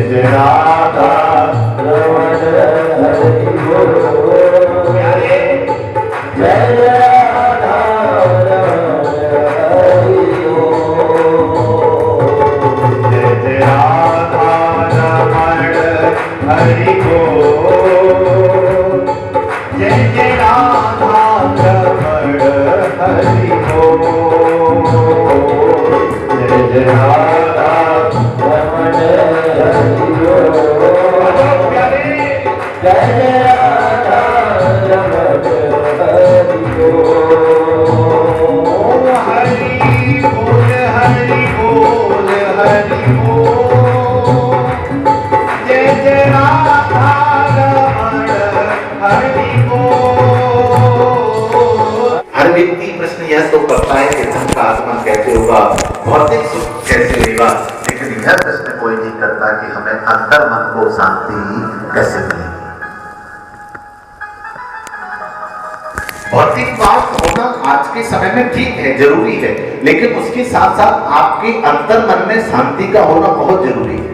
जय राधा रमण हरि बोल। जय राधा रमण हरि बोल। जय जय राधा रमण हरि बोल। जय जय राधा रमण हरि बोल। जय जय राधा रमण हरि बोल। जय जय राधा रमण हरि बोल। हरि बोल हरि बोल हरि बोल। जय जय राधा रमण हरि बोल। हर व्यक्ति प्रश्न यह तो करता है कि धन का आगमन कैसे होगा, भौतिक सुख कैसे मिलेगा, लेकिन यह प्रश्न कोई नहीं करता कि हमें अंतर मन को शांति कैसे मिलेगी। भौतिक बात होना आज के समय में ठीक है, जरूरी है, लेकिन उसके साथ साथ आपके अंतर मन में शांति का होना बहुत जरूरी है।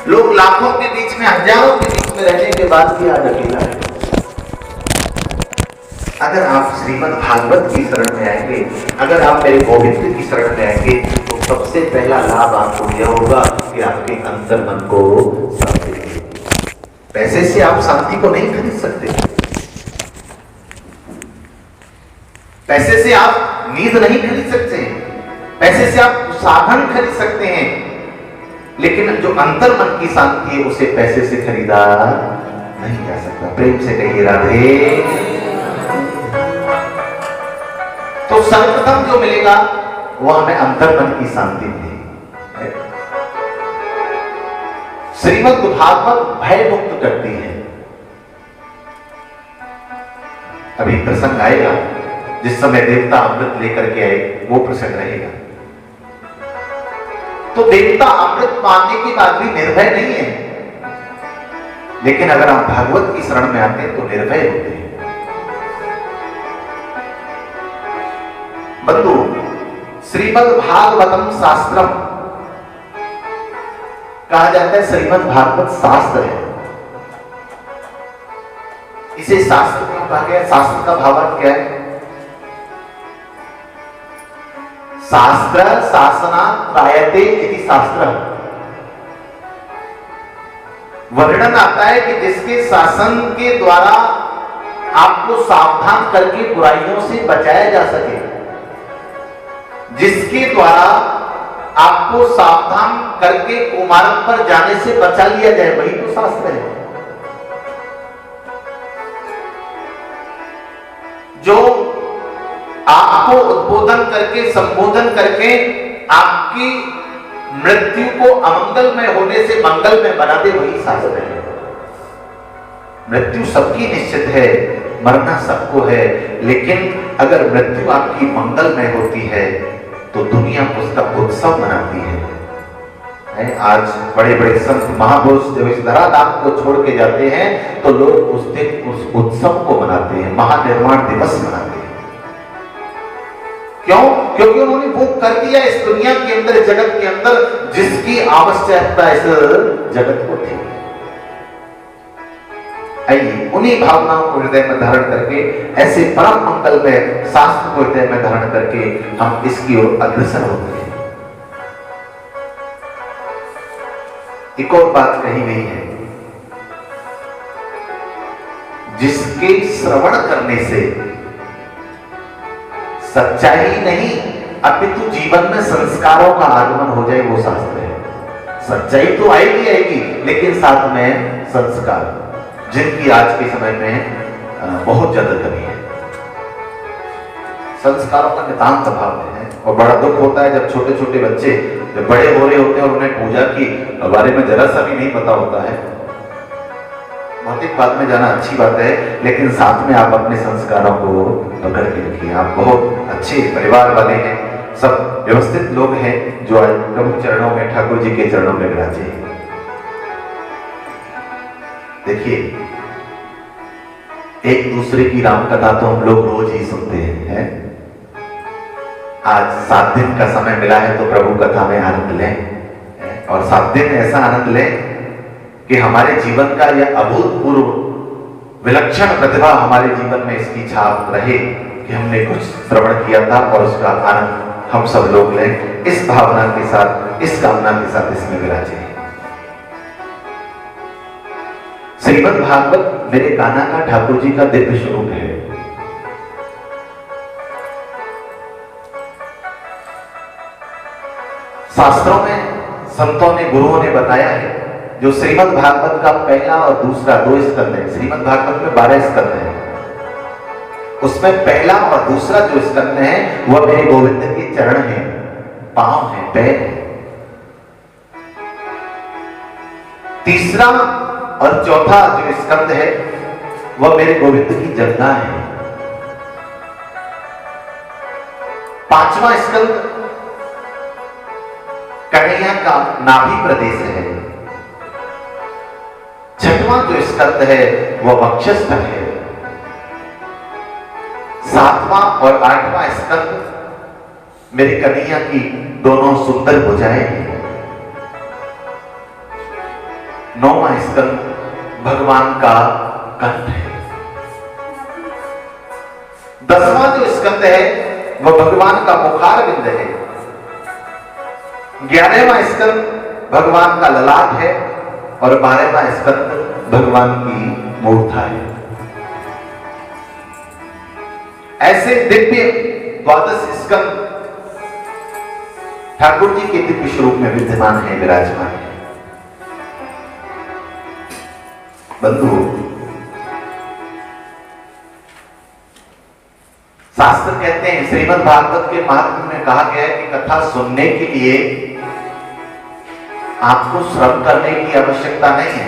लोग लाखों के बीच में, हजारों के बीच में रहने के बाद भी आज अकेला है। अगर आप श्रीमद् भागवत की शरण में आएंगे, अगर आप मेरे गोविंद की शरण में आएंगे, तो सबसे पहला लाभ आपको यह होगा कि आपके अंतर मन को शांति मिलेगी। पैसे से आप शांति को नहीं खरीद सकते, पैसे से आप नींद नहीं खरीद सकते हैं, पैसे से आप साधन खरीद सकते हैं, लेकिन जो अंतर मन की शांति है उसे पैसे से खरीदा नहीं जा सकता। प्रेम से कहिए राधे। तो सर्वप्रथम जो मिलेगा वो हमें अंतर मन की शांति मिलेगी। श्रीमद् भागवत भय मुक्त करती है। अभी प्रसंग आएगा जिस समय देवता अमृत लेकर के आए, वो प्रसंग रहेगा। तो देवता अमृत पाने के बाद भी निर्भय नहीं है, लेकिन अगर आप भागवत की शरण में आते हैं तो निर्भय होते हैं। बंधु, श्रीमद् भागवतम शास्त्रम कहा जाता है, श्रीमद् भागवत शास्त्र है। इसे शास्त्र क्यों कहा गया? शास्त्र का भावार्थ क्या है? शास्त्र शासनात् त्रायते इति शास्त्र। वर्णन आता है कि जिसके शासन के द्वारा आपको सावधान करके बुराइयों से बचाया जा सके, जिसके द्वारा आपको सावधान करके कुमार्ग पर जाने से बचा लिया जाए, वही तो शास्त्र है। जो आपको उद्बोधन करके, संबोधन करके आपकी मृत्यु को अमंगलमय होने से मंगलमय बना दे, वही शास्त्र है। मृत्यु सबकी निश्चित है, मरना सबको है, लेकिन अगर मृत्यु आपकी मंगलमय होती है तो दुनिया उसका उत्सव मनाती है। आज बड़े बड़े संत महापुरुष जब इस धराधाम को छोड़ के जाते हैं तो लोग उस दिन उस उत्सव को मनाते हैं, महानिर्वाण दिवस मनाते हैं। क्यों? क्योंकि उन्होंने वो कर दिया इस दुनिया के अंदर, जगत के अंदर, जिसकी आवश्यकता इस जगत को थी। आइए उन्हीं भावनाओं को हृदय में धारण करके, ऐसे परम मंगल में शास्त्र को हृदय में धारण करके हम इसकी ओर अग्रसर होते हैं। एक और बात कही गई है, जिसके श्रवण करने से सच्चाई नहीं अपितु जीवन में संस्कारों का आगमन हो जाए, वो शास्त्र है। सच्चाई तो आएगी आएगी, लेकिन साथ में संस्कार, जिनकी आज के समय में बहुत ज्यादा कमी है। संस्कारों का नितांत अभाव है, और बड़ा दुख होता है जब छोटे छोटे बच्चे जब बड़े हो रहे होते हैं और उन्हें पूजा की बारे में जरा सा भी नहीं पता होता है। भौतिक बात में जाना अच्छी बात है, लेकिन साथ में आप अपने संस्कारों को पकड़ के रखिए। आप बहुत अच्छे परिवार वाले हैं, सब व्यवस्थित लोग हैं जो आज प्रभु चरणों में, ठाकुर जी के चरणों में विराजे हैं। देखिए, एक दूसरे की राम कथा तो हम लोग रोज ही सुनते हैं। आज 7 दिन का समय मिला है तो प्रभु कथा में आनंद लें और 7 दिन ऐसा आनंद लें कि हमारे जीवन का यह अभूतपूर्व विलक्षण प्रतिभा हमारे जीवन में इसकी छाप रहे कि हमने कुछ श्रवण किया था और उसका आनंद हम सब लोग लें। इस भावना के साथ, इस कामना के साथ इसमें विराजे। श्रीमद् भागवत मेरे कान्हा का ठाकुर जी का दिव्य स्वरूप है। शास्त्रों में संतों ने, गुरुओं ने बताया है, जो श्रीमद् भागवत का पहला और दूसरा 2 स्कंद है। श्रीमद् भागवत में 12 स्कंद है, उसमें पहला और दूसरा जो स्कंद है वह मेरे गोविंद के चरण हैं, पांव हैं, पैर हैं। तीसरा और चौथा जो स्कंद है वह मेरे गोविंद की जंघा है। 5वां स्कंद कन्हैया का नाभि प्रदेश है। 6वां जो स्कंद है वह वक्षस्थल है। 7वां और 8वां स्कंद मेरी कन्हैया की दोनों सुंदर भुजाएं हैं। 9वां स्कंद भगवान का कंठ है। 10वां जो स्कंद है वह भगवान का मुखारविंद है। 11वां स्कंद भगवान का ललाट है और 12वां स्कंद भगवान की मूर्धा है। ऐसे दिव्य 12 स्कंद ठाकुर जी के दिव्य स्वरूप में विद्यमान है, विराजमान है। बंधु, शास्त्र कहते हैं, श्रीमद् भागवत के महात्म्य में कहा गया है कि कथा सुनने के लिए आपको श्रम करने की आवश्यकता नहीं है,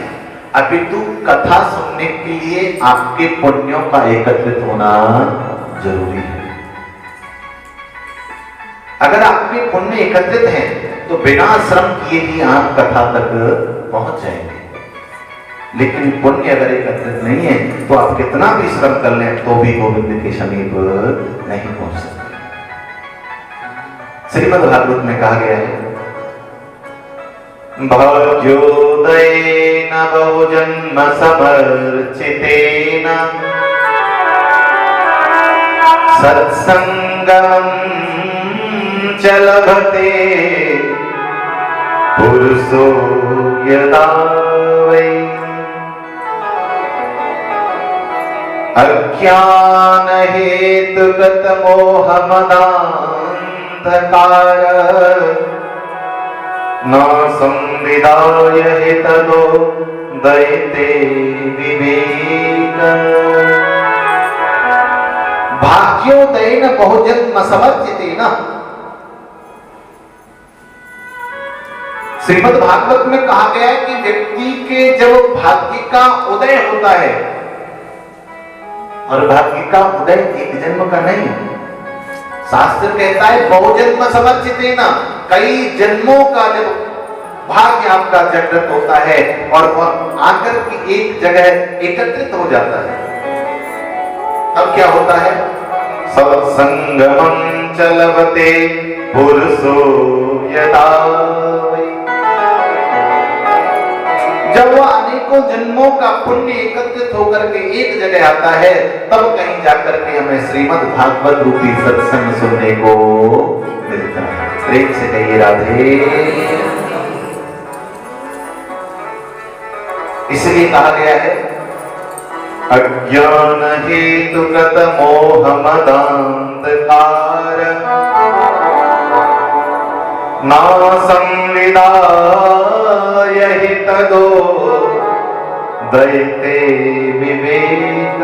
अपितु कथा सुनने के लिए आपके पुण्यों का एकत्रित होना जरूरी है। अगर आपके पुण्य एकत्रित हैं तो बिना श्रम किए ही आप कथा तक पहुंच जाएंगे। लेकिन पुण्य अगर एकत्रित नहीं है तो आप कितना भी श्रम कर लें तो भी गोविंद के समीप नहीं पहुंच सकते। श्रीमद् भागवत में कहा गया है, भाग्योदयेन बहुजन्म समर्चितेन सत्संगमं च लभते पुरुषो यदा वै अज्ञान हेतुगत मोह मदान्धकार न संविदाय हितदो दैते विवेक। भाग्योदयेन बहुजन्म समर्चितेन। श्रीमद् भागवत में कहा गया है कि व्यक्ति के जब भाग्य का उदय होता है, और भाग्य का उदय एक जन्म का नहीं है, शास्त्र कहता है बहुजन्म समर्चितेन, कई जन्मों का जब भाग्य आपका जागृत होता है और वह आकर के एक जगह एकत्रित हो जाता है, तब क्या होता है? सत्संगमं च लभते पुरुषो यदा वै। जब वह अनेकों जन्मों का पुण्य एकत्रित होकर के एक जगह आता है, तब कहीं जाकर के हमें श्रीमद् भागवत रूपी सत्संग सुनने को मिलता है। प्रेम से कहिए राधे। इसलिए कहा गया है, अज्ञान हेतुगत मोह मदान्धकार ना संविदाय हितदो दैते विवेक।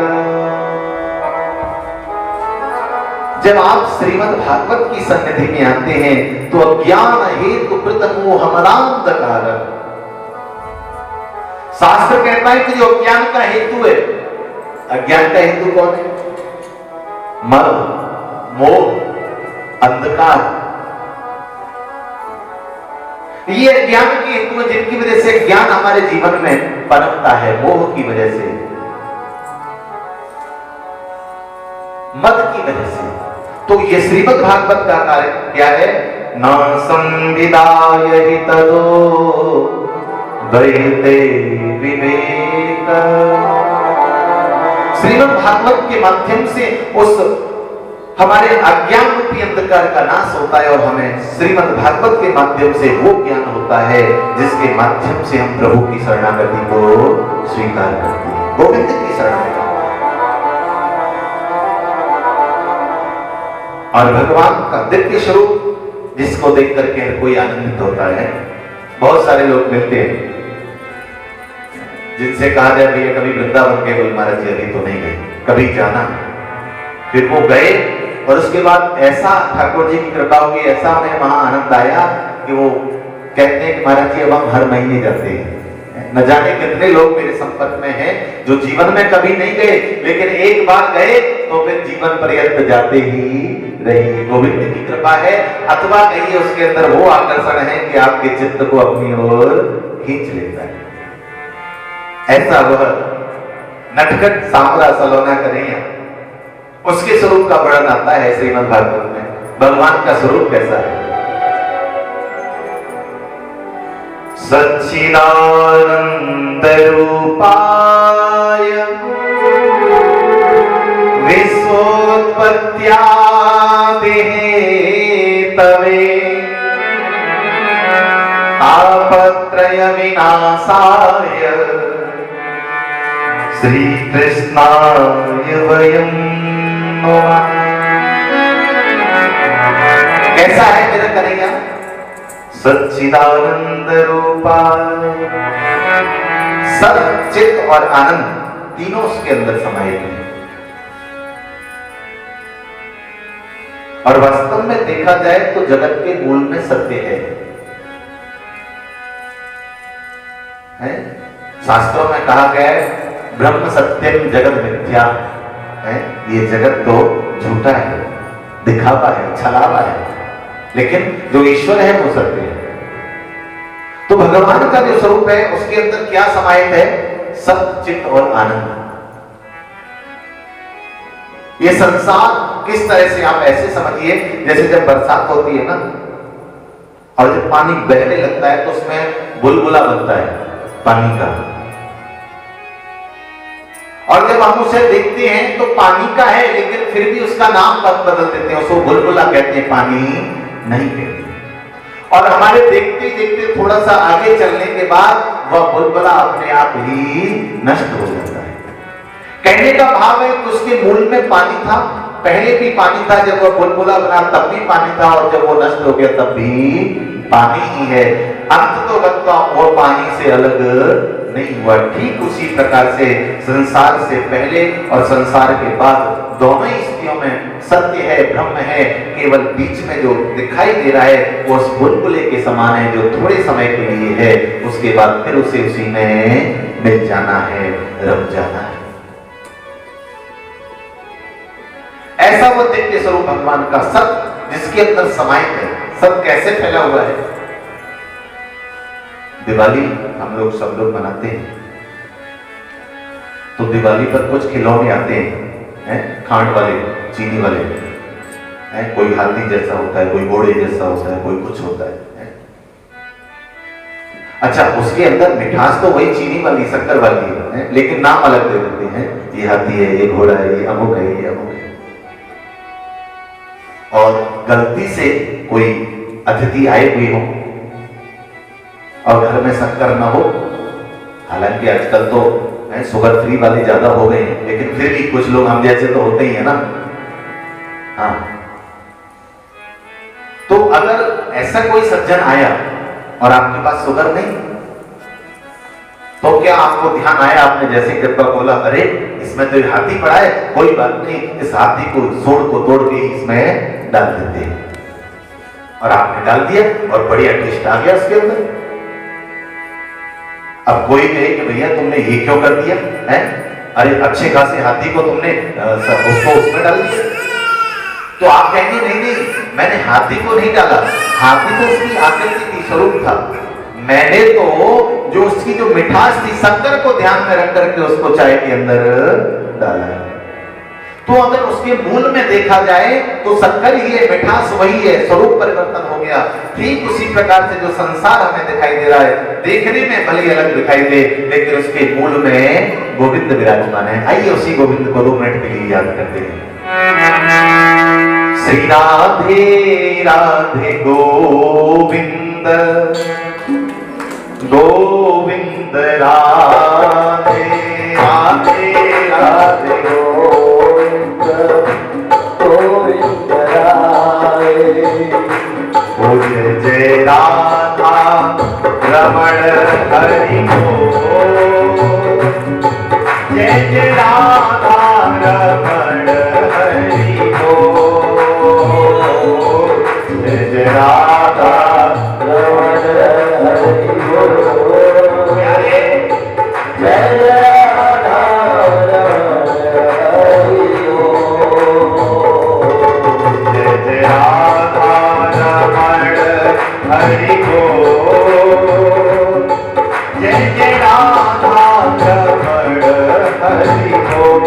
जब आप श्रीमद् भागवत की सन्निधि में आते हैं तो अज्ञान हेतु कृत मोह मदान्धकार, शास्त्र कहता है कि जो अज्ञान का हेतु है, अज्ञान का हेतु कौन है? मद, मोह, अंधकार। ये अज्ञान के हेतु है जिनकी वजह से ज्ञान हमारे जीवन में पनपता है, मोह की वजह से, मद की वजह से। तो ये श्रीमद् भागवत का कार्य क्या है न संविदाय हि तदो द्वैते विवेक। श्रीमद् भागवत के माध्यम से उस हमारे अज्ञान रूपी अंधकार का नाश होता है और हमें श्रीमद् भागवत के माध्यम से वो ज्ञान होता है जिसके माध्यम से हम प्रभु की शरणागति को स्वीकार करते हैं, गोविंद की शरणागति। और भगवान का दिव्य स्वरूप जिसको देख करके हर कोई आनंदित होता है। बहुत सारे लोग मिलते हैं जिनसे कहा जाए भैया कभी वृंदावन गए, बोले महाराज जी अभी तो नहीं गए, कभी जाना। फिर वो गए और उसके बाद ऐसा ठाकुर जी की कृपा हुई, ऐसा हमें वहां आनंद आया कि वो कहते हैं कि महाराज जी अब हम हर महीने जाते हैं। न जाने कितने लोग मेरे संपर्क में हैं जो जीवन में कभी नहीं गए, लेकिन एक बार गए तो फिर जीवन पर्यंत जाते ही रहिए। गोविंद की कृपा है, अथवा कहिए उसके अंदर वो आकर्षण है कि आपके चित्त को अपनी ओर खींच लेता है। ऐसा वह नटखट सांवरा सलोना कन्हैया, उसके स्वरूप का वर्णन आता है श्रीमद् भागवत में। भगवान का स्वरूप कैसा है? सच्चिदानंद रूपाय विश्वोत्पत्त्यादिहेतवे तापत्रय विनाशाय श्री कृष्णाय वयं नमः। कैसा है मेरा कन्हैया? सच्चिदानंद रूपाय, सत चित और आनंद तीनों उसके अंदर समाये हैं। और वास्तव में देखा जाए तो जगत के मूल में सत्य है? शास्त्रों में कहा गया है ब्रह्म सत्यम जगत मिथ्या है। ये जगत तो झूठा है, दिखावा है, छलावा है, लेकिन जो ईश्वर है वो सत्य है। तो भगवान का जो स्वरूप है उसके अंदर क्या समाहित है? सत्य, चित्त और आनंद। ये संसार किस तरह से, आप ऐसे समझिए जैसे जब बरसात होती है ना और जब पानी बहने लगता है तो उसमें बुलबुला बनता है पानी का, और जब हम उसे देखते हैं तो पानी का है लेकिन फिर भी उसका नाम बदल देते हैं, उसको बुलबुला कहते हैं, पानी नहीं कहते। और हमारे देखते देखते थोड़ा सा आगे चलने के बाद वह बुलबुला अपने आप ही नष्ट हो जाता है। कहने का भाव है कि उसके मूल में पानी था, पहले भी पानी था, जब वह बुलबुला बना तब भी पानी था, और जब वो नष्ट हो गया तब भी पानी ही है। अंत तो लगता वो पानी से अलग नहीं हुआ। ठीक उसी प्रकार से संसार से पहले और संसार के बाद दोनों ही स्थितियों में सत्य है, ब्रह्म है, केवल बीच में जो दिखाई दे रहा है वो उस बुलबुले के समान है जो थोड़े समय के लिए है, उसके बाद फिर उसे उसी में मिल जाना है, रम जाना है। ऐसा वो दिव्य स्वरूप भगवान का सत्य जिसके अंदर समाहित है। सत्य कैसे फैला हुआ है? दिवाली हम लोग सब लोग मनाते हैं तो दिवाली पर कुछ खिलौने आते हैं, खांड वाले, चीनी वाले हैं, कोई हाथी जैसा होता है, कोई घोड़े जैसा होता है, कोई कुछ होता है। अच्छा, उसके अंदर मिठास तो वही चीनी वाली, शक्कर वाली है, लेकिन नाम अलग दे देते हैं, ये हाथी है, ये घोड़ा है, ये अमुक है, ये अमुक है। और गलती से कोई अतिथि आए हुए हो और घर में शक्कर ना हो, हालांकि आजकल तो शुगर फ्री वाले ज्यादा हो गए हैं, लेकिन फिर भी कुछ लोग हम जैसे तो होते ही है ना। हाँ, तो अगर ऐसा कोई सज्जन आया और आपके पास शुगर नहीं, तो क्या आपको ध्यान आया, आपने जैसे कृपा बोला, अरे इसमें तो हाथी पड़ा है, कोई बात नहीं, इस हाथी को सोड़ को तोड़ के इसमें डाल देते हैं, और आपने डाल दिया और बढ़िया टेस्ट आ गया उसके अंदर। अब कोई कहे कि भैया तुमने ये क्यों कर दिया है? अरे अच्छे खासे हाथी को तुमने उसको उसमें डाल दिया। तो आप कहेंगे नहीं नहीं, मैंने हाथी को नहीं डाला, हाथी तो उसकी आकृति थी, स्वरूप था, मैंने तो जो उसकी जो मिठास थी, शक्कर को ध्यान में रख करके उसको चाय के अंदर डाला है। तो अगर उसके मूल में देखा जाए तो शक्कर ही है, मिठास वही है, स्वरूप परिवर्तन हो गया। ठीक उसी प्रकार से जो संसार हमें दिखाई दे रहा है, देखने में भले अलग दिखाई दे, लेकिन उसके मूल में गोविंद विराजमान है। आइए उसी गोविंद को 2 मिनट के लिए याद करते हैं। श्री राधे राधे गोविंद गोविंद राधे राधे राधे गोविंद गोविंद राधे। ओ जय जय राधा रमण हरि बोल, जय जय राधा रमण हरि बोल, जय जय राधा रमण हरि बोल। हरि बोल, जय जय राधा रमण हरि बोल,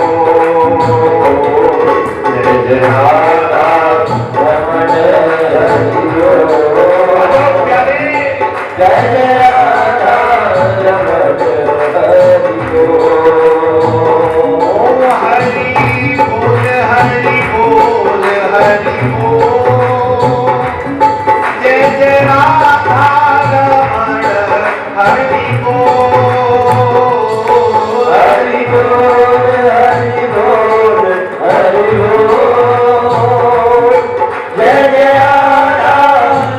जय जय राधा रमण हरि बोल, जय जय राधा रमण हरि बोल। हरि बोल हरि बोल हरि बोल, जय जय राधा रमण हरि बोल, हरि बोल हरि बोल हरि बोल, जय जय राधा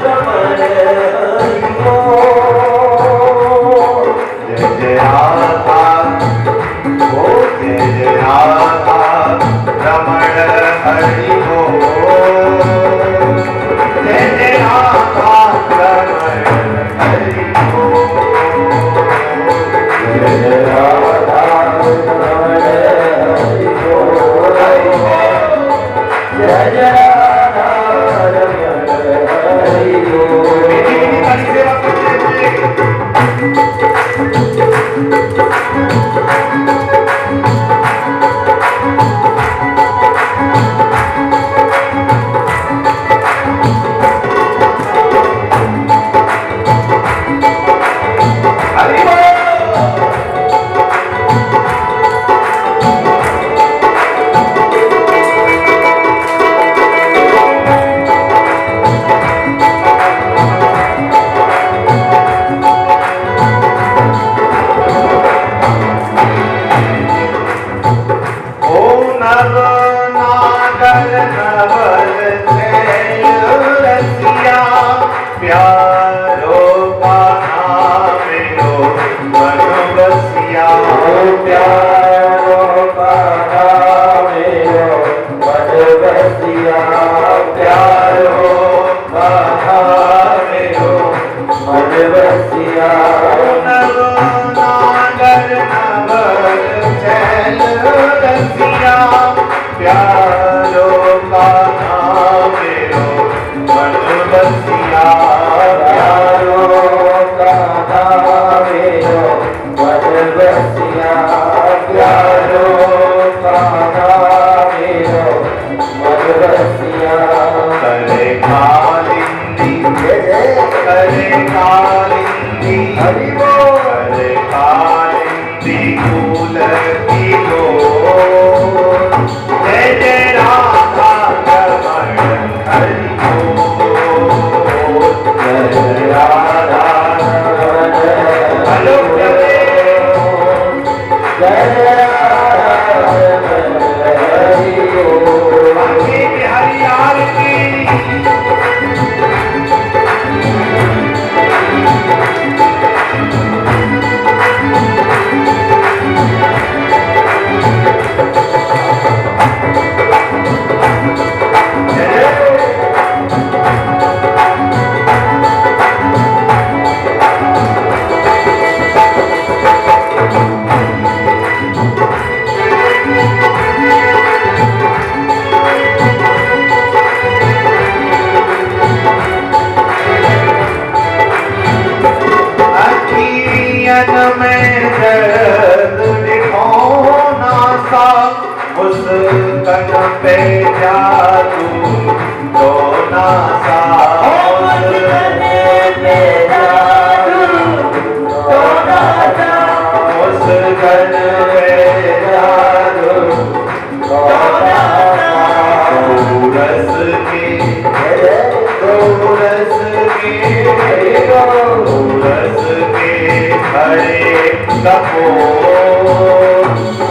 रमण हरि बोल, जय जय राधा बोल, जय जय राधा रमण हरि बोल, जय जय राधा रमण हरि बोल, जय जय राधा रमण हरि बोल, जय जय राधा रमण हरि बोल। उस कन पे जादू तो ना सा उस कन पे जादू तो ना सा उस कन पे जादू तो ना सा रस के रस के हरे कपूर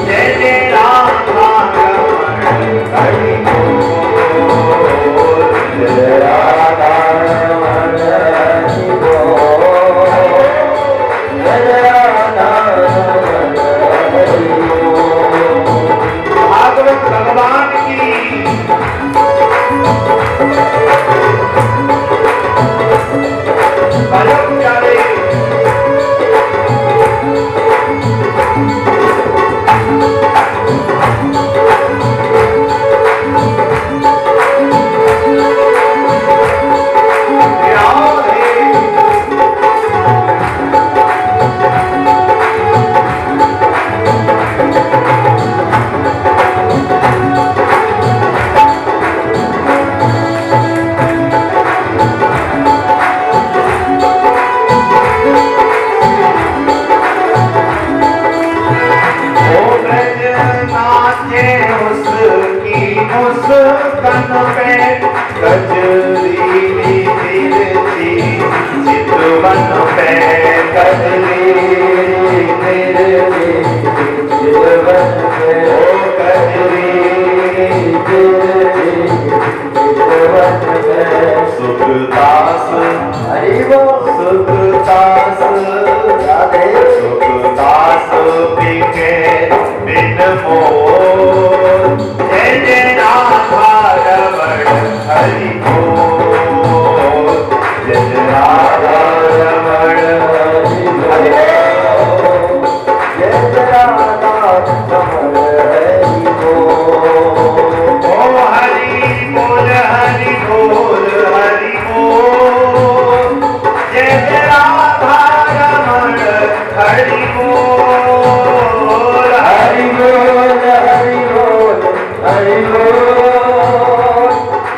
जय जय राधा रमण हरि बोल जय राधा रमण हरि बोल जय राधा रमण हरि बोल। भागवत भगवान की भजन प्यारे मुस्कान पे कजली तिरछी चितवन पे कजली तिरछी चितवन पे ओ कजली तिरछी चितवन पे सुखदास हरि बोल सुखदास राधे सुखदास पीके बिन मोर जय जय राधा रमण हरि बोल जय जय राधा रमण हरि बोल जय जय राधा रमण हरि बोल ओ हरि बोल हरि बोल हरि बोल जय जय राधा रमण हरि बोल हरि बोल हरि बोल हरि बोल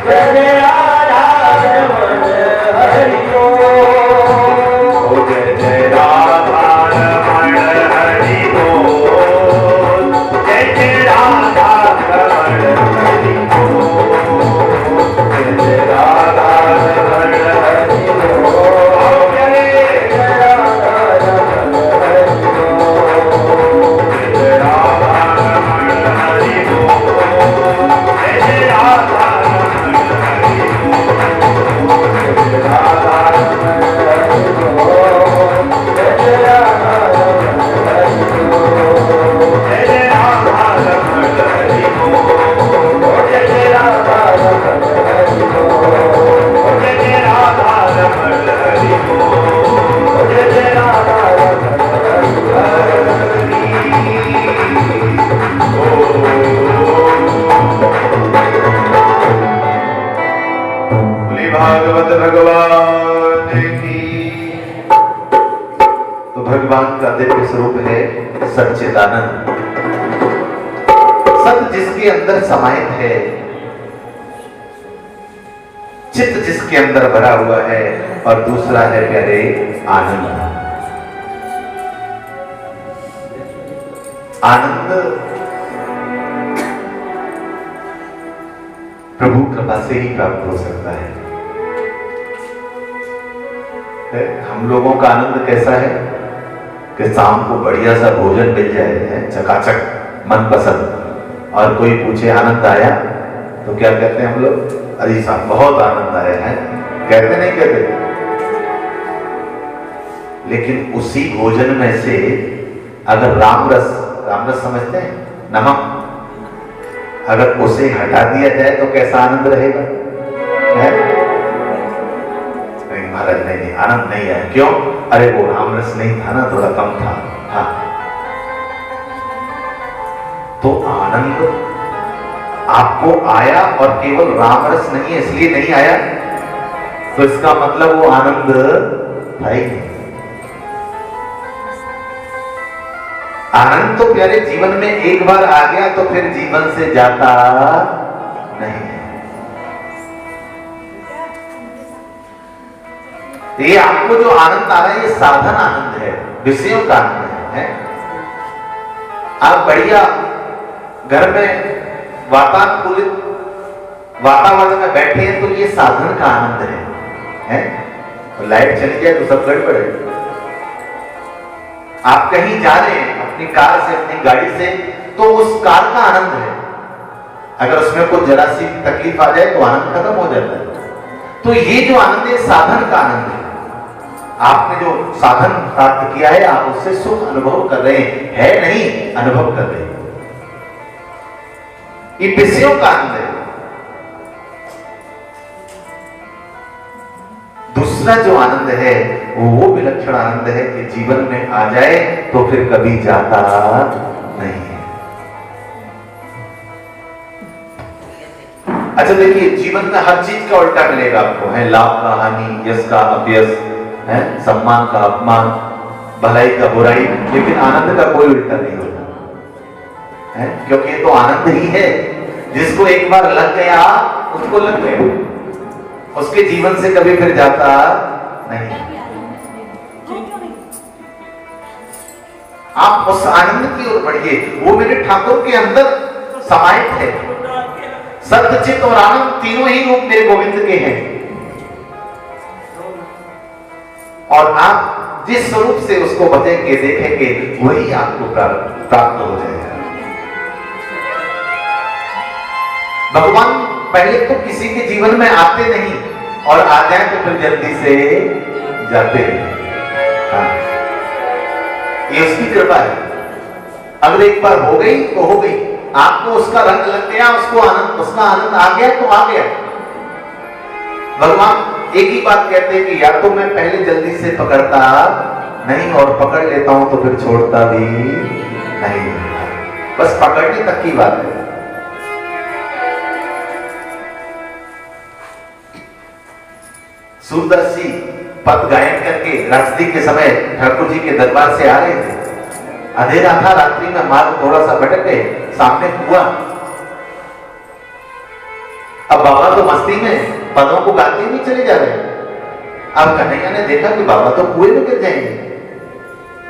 जय जय राधा रमण हरि बोल जय जय राधा रमण हरि बोल जय जय राधा रमण हरि बोल जय जय राधा रमण हरि बोल जय जय राधा रमण हरि बोल जय राधा रमण हरि बोल जय जय राधा रमण हरि बोल जय जय राधा रमण हरि बोल जय जय राधा रमण हरि बोल जय जय राधा रमण हरि बोल जय जय राधा रमण हरि बोल जय जय राधा रमण हरि बोल जय जय राधा रमण हरि भागवत भगवान की। तो भगवान का दिव्य स्वरूप है सच्चिदानंद। सत जिसके अंदर समाहित है, चित्त जिसके अंदर भरा हुआ है, और दूसरा है प्यारे आनंद। आनंद प्रभु कृपा से ही प्राप्त हो सकता है। हम लोगों का आनंद कैसा है कि शाम को बढ़िया सा भोजन मिल जाए, चकाचक मनपसंद, और कोई पूछे आनंद आया तो क्या कहते हैं हम लोग? अरे साहब बहुत आनंद आया है, कहते नहीं कहते? लेकिन उसी भोजन में से अगर रामरस समझते हैं, नमक, अगर उसे हटा दिया जाए तो कैसा आनंद रहेगा? नहीं महाराज, नहीं आनंद नहीं है। क्यों? अरे वो रामरस नहीं था ना, थोड़ा कम था। हाँ, तो आनंद आपको आया और केवल रामरस नहीं है इसलिए नहीं आया, तो इसका मतलब वो आनंद था ही नहीं। आनंद तो प्यारे जीवन में एक बार आ गया तो फिर जीवन से जाता नहीं है। ये आपको जो आनंद आ रहा है ये साधन आनंद है, विषयों का आनंद है। आप बढ़िया घर में वातानुकूलित वातावरण में बैठे हैं तो ये साधन का आनंद है? तो लाइट चली जाए तो सब गड़बड़ है। आप कहीं जा रहे हैं अपनी कार से, अपनी गाड़ी से, तो उस कार का आनंद है। अगर उसमें कोई जरा सी तकलीफ आ जाए तो आनंद खत्म हो जाता है। तो ये जो आनंद है साधन का आनंद है। आपने जो साधन प्राप्त किया है आप उससे सुख अनुभव कर रहे हैं, नहीं अनुभव कर रहे हैं। ये विषयों का आनंद है। दूसरा जो आनंद है वो विलक्षण आनंद है कि जीवन में आ जाए तो फिर कभी जाता नहीं है। अच्छा देखिए, जीवन में हर चीज का उल्टा मिलेगा आपको, है लाभ का हानि, यश का अपयश, है सम्मान का अपमान, भलाई का बुराई, लेकिन आनंद का कोई उल्टा नहीं होता है, क्योंकि ये तो आनंद ही है। जिसको एक बार लग गया उसको लग गया, उसके जीवन से कभी फिर जाता नहीं। आप उस आनंद की ओर बढ़िए, वो मेरे ठाकुर के अंदर समाहित है। सत्य, चित्त और आनंद तीनों ही रूप मेरे गोविंद के हैं, और आप जिस स्वरूप से उसको बचेंगे देखेंगे वही आपको प्राप्त हो जाएगा। भगवान पहले तो किसी के जीवन में आते नहीं, और आ जाए तो फिर जल्दी से जाते नहीं। हाँ, ये उसकी कृपा है। अगर एक बार हो गई तो हो गई, आपको उसका रंग लग गया, उसको आनंद, उसका आनंद आ गया तो आ गया। भगवान एक ही बात कहते हैं कि या तो मैं पहले जल्दी से पकड़ता नहीं, और पकड़ लेता हूं तो फिर छोड़ता भी नहीं, बस पकड़ने तक की बात है। सूरदास जी पद गायन करके रात्रि के समय ठाकुर जी के दरबार से आ रहे थे। अंधेरा था, रात्रि में मार्ग थोड़ा सा भटक गए, सामने कुआं। अब बाबा तो मस्ती में पदों को गाते हुए चले जा रहे हैं। अब कन्हैया ने देखा कि बाबा तो कुएं में गिर जाएंगे,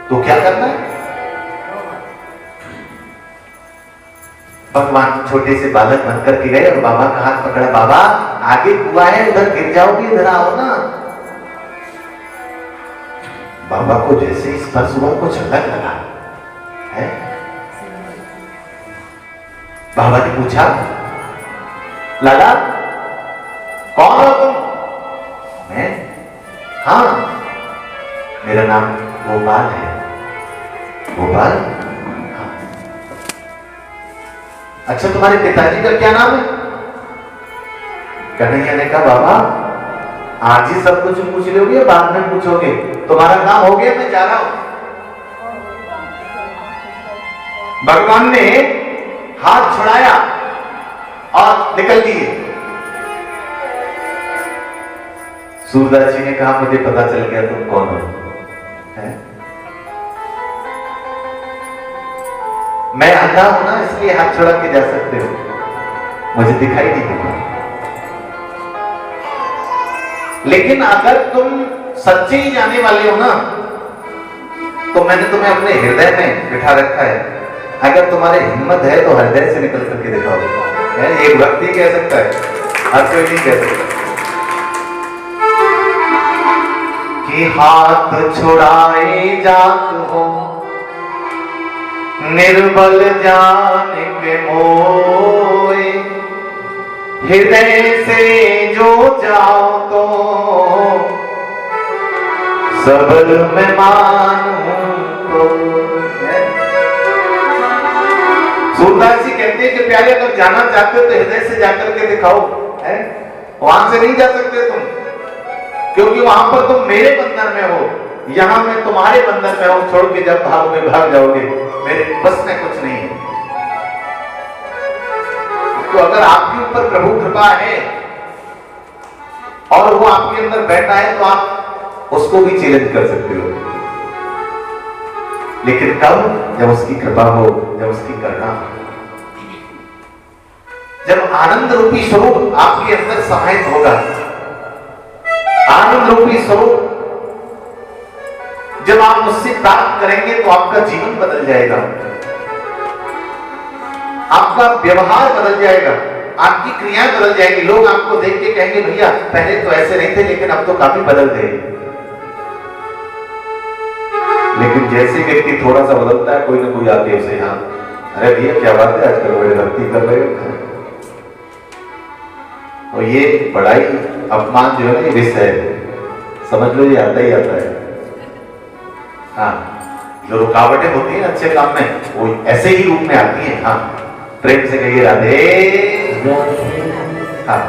तो क्या करना है? भगवान छोटे से बालक बनकर के गए और बाबा का हाथ पकड़ा, बाबा आगे कुआं है, उधर गिर जाओगे, इधर आओ ना। बाबा को जैसे ही स्पर्श हुआ कुछ अलग लगा है। बाबा ने पूछा, लाला कौन हो तुम? मैं? हाँ, मेरा नाम गोपाल है। गोपाल? अच्छा, तुम्हारे पिताजी का क्या नाम है? कन्हैया ने कहा, बाबा आज ही सब कुछ पूछ लोगे, बाद में पूछोगे, तुम्हारा काम हो गया, मैं जा रहा हूं। भगवान ने हाथ छुड़ाया और निकल दिए। सूरदास जी ने कहा, मुझे पता चल गया तुम कौन हो। है? मैं अंधा हूं ना, इसलिए हाथ छुड़ा के जा सकते हो, मुझे दिखाई नहीं देता। लेकिन अगर तुम सच्चे ही जाने वाले हो ना, तो मैंने तुम्हें अपने हृदय में बिठा रखा है। अगर तुम्हारी हिम्मत है तो हृदय से निकल करके दिखाओ। एक व्यक्ति कह सकता है, हर कोई नहीं कह सकता कि हाथ छुड़ाए जात हो निर्बल जान के मोए, हृदय से जो जाओ तो सबल में मानूं तो। सूरदास जी कहते हैं कि प्यारे, अगर जाना चाहते हो तो हृदय से जाकर के दिखाओ, है? वहां से नहीं जा सकते तुम, क्योंकि वहां पर तुम मेरे बंधन में हो, यहां मैं तुम्हारे बंधन में हूं। छोड़ के जब भागोगे भाग जाओगे, मेरे बस में कुछ नहीं है। तो अगर आपके ऊपर प्रभु कृपा है और वो आपके अंदर बैठा है, तो आप उसको भी चैलेंज कर सकते हो। लेकिन कब? जब उसकी कृपा हो, जब उसकी करुणा हो, जब आनंद रूपी स्वरूप आपके अंदर समाहित होगा। आनंद रूपी स्वरूप जब आप मुझसे प्राप्त करेंगे तो आपका जीवन बदल जाएगा, आपका व्यवहार बदल जाएगा, आपकी क्रियाएं बदल जाएंगी। लोग आपको देख के कहेंगे भैया पहले तो ऐसे नहीं थे लेकिन अब तो काफी बदल गए। लेकिन जैसे व्यक्ति थोड़ा सा बदलता है, कोई ना कोई आके उसे, हाँ अरे भैया क्या बात है आजकल बड़े भक्ति कर रहे हो। और ये बड़ाई अपमान जो है ना, ये विष है, समझ लो ये आता ही आता है। हाँ, जो रुकावटें होती है अच्छे काम में वो ऐसे ही रूप में आती हैं। हाँ, प्रेम से कहिए राधे। हाँ,